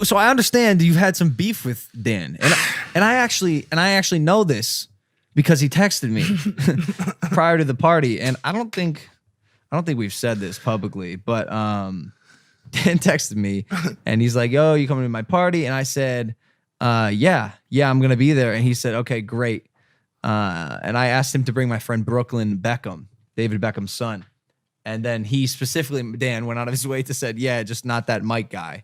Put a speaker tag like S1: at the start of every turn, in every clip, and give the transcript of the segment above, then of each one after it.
S1: So I understand you've had some beef with Dan, and I actually know this because he texted me prior to the party, and I don't think we've said this publicly, but Dan texted me and he's like, "Yo, you coming to my party?" And I said, "Yeah, I'm gonna be there." And he said, "Okay, great." And I asked him to bring my friend Brooklyn Beckham, David Beckham's son. And then he specifically, Dan, went out of his way to say, "Yeah, just not that Mike guy."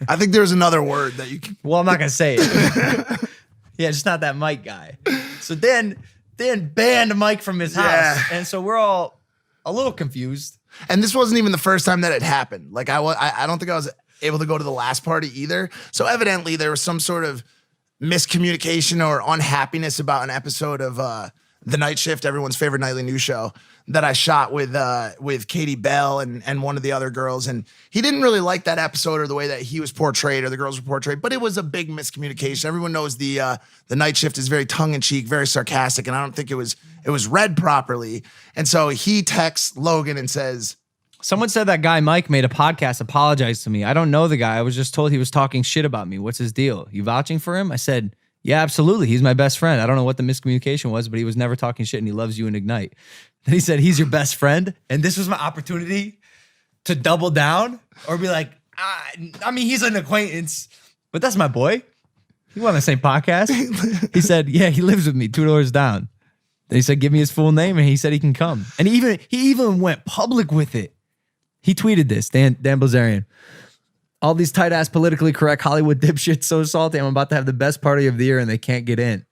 S2: I think there's another word that you can.
S1: Well, I'm not going to say it. Yeah, just not that Mike guy. So Dan banned Mike from his house. And so we're all a little confused.
S2: And this wasn't even the first time that it happened. Like I don't think I was able to go to the last party either. So evidently there was some sort of miscommunication or unhappiness about an episode of The Night Shift, everyone's favorite nightly news show, that I shot with Katie Bell and one of the other girls. And he didn't really like that episode or the way that he was portrayed or the girls were portrayed, but it was a big miscommunication. Everyone knows the Night Shift is very tongue-in-cheek, very sarcastic, and I don't think it was read properly. And so he texts Logan and says,
S1: "Someone said that guy Mike made a podcast, apologized to me. I don't know the guy. I was just told he was talking shit about me. What's his deal? You vouching for him?" I said, "Yeah, absolutely. He's my best friend. I don't know what the miscommunication was, but he was never talking shit and he loves you and Ignite." Then he said, "He's your best friend." And this was my opportunity to double down or be like, I mean, he's an acquaintance, but that's my boy. He went on the same podcast. He said, "Yeah, he lives with me 2 doors down." Then he said, "Give me his full name," and he said he can come. And he even went public with it. He tweeted this, Dan Bilzerian. "All these tight-ass politically correct Hollywood dipshits so salty. I'm about to have the best party of the year and they can't get in."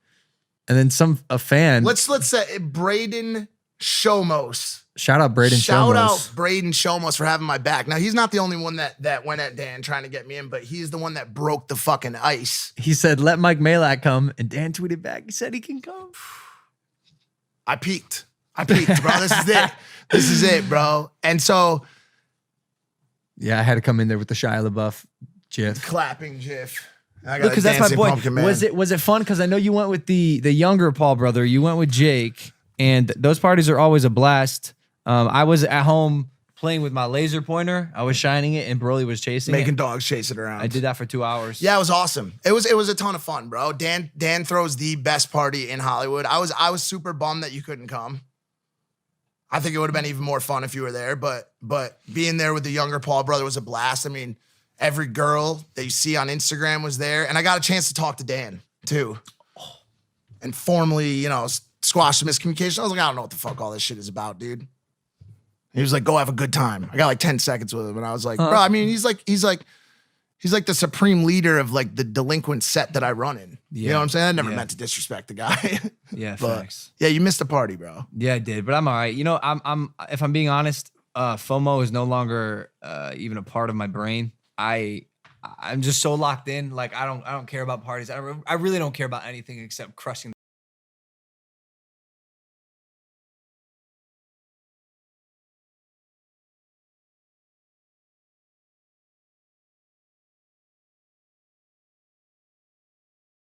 S1: And then a fan.
S2: Let's say Braden Shomos.
S1: Shout out Braden Shomos.
S2: Shout out Braden Shomos for having my back. Now, he's not the only one that went at Dan trying to get me in, but he's the one that broke the fucking ice.
S1: He said, "Let Mike Majlak come." And Dan tweeted back. He said he can come.
S2: I peaked, bro. This is it. This is it, bro. And so...
S1: Yeah, I had to come in there with the Shia LaBeouf gif.
S2: Clapping gif.
S1: Because that's my boy. Was it fun? Because I know you went with the younger Paul brother. You went with Jake. And those parties are always a blast. I was at home playing with my laser pointer. I was shining it and Broly was chasing
S2: Making
S1: it.
S2: dogs chase it around.
S1: I did that for 2 hours.
S2: Yeah, it was awesome. It was a ton of fun, bro. Dan throws the best party in Hollywood. I was super bummed that you couldn't come. I think it would have been even more fun if you were there, but being there with the younger Paul brother was a blast. I mean, every girl that you see on Instagram was there, and I got a chance to talk to Dan too, and formally, squash the miscommunication. I was like, I don't know what the fuck all this shit is about, dude. He was like, "Go have a good time." I got like 10 seconds with him, and I was like, bro, I mean, he's like the supreme leader of like the delinquent set that I run in. Yeah. You know what I'm saying? I never meant to disrespect the guy.
S1: Yeah,
S2: but,
S1: facts.
S2: Yeah, you missed the party, bro.
S1: Yeah, I did, but I'm all right. I'm if I'm being honest, FOMO is no longer even a part of my brain. I'm just so locked in. Like I don't care about parties. I really don't care about anything except crushing